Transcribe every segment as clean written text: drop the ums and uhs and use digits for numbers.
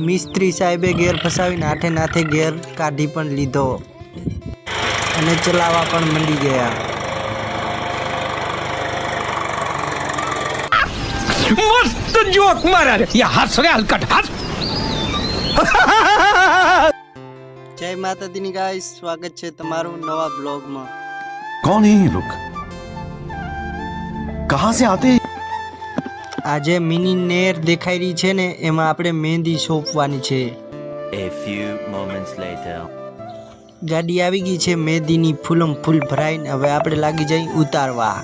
મિસ્ત્રી સાહેબે ગેર ફસાવીને હાથે નાથે ગેર કાઢી પણ લીધો અને ચલાવવા પણ મંડી ગયા. मस्त जोक मारा रे ये हंस रे हलकट हंस. જય માતાજીની ગાઈસ, સ્વાગત છે તમારું નવા બ્લોગમાં. कौन है ये लोग? कहां से आते हैं? આજે મિની નેર દેખાઈ રહી છે ને, એમાં આપણે મહેંદી સોંપવાની છે. A few moments later. ગાડી આવી ગઈ છે મહેંદીની ફૂલમ ફૂલ ભરાઈને. હવે આપણે લાગી જઈ ઉતારવા.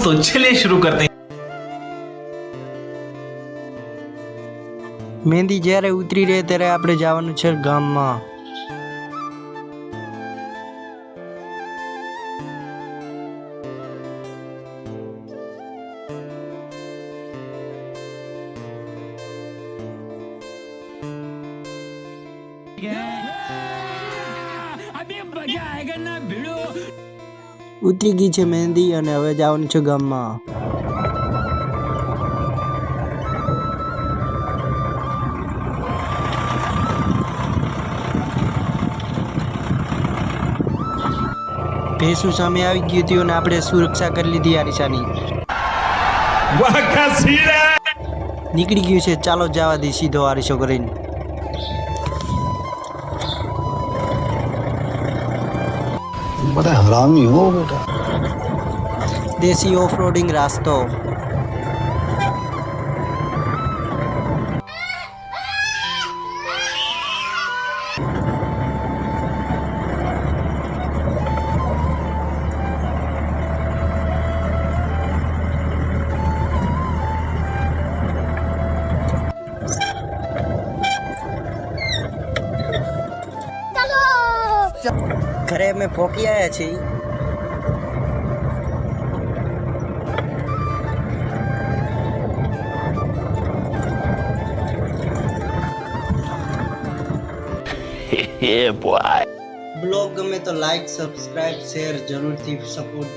तो चलिए शुरू करते हैं. મહેંદી જ્યારે ઉતરી રહે ત્યારે આપણે જવાનું છે ગામમાં. ઉતરી ગઈ છે મહેંદી અને હવે જવાનું છે ગામમાં. ભેંસું સામે આવી ગયું હતું અને આપણે સુરક્ષા કરી લીધી આરીસાની. નીકળી ગયું છે, ચાલો જવા દે સીધો આરીસો કરીને. बड़ा हरामी हो बेटा. દેશી ઓફ રોડિંગ રાસ્તો. ઘરે અમે પહોંચી આવ્યા છીએ. Yeah, boy. બ્લોગ ગમે તો લાઈક, સબસ્ક્રાઇબ, શેર જરૂરથી સપોર્ટ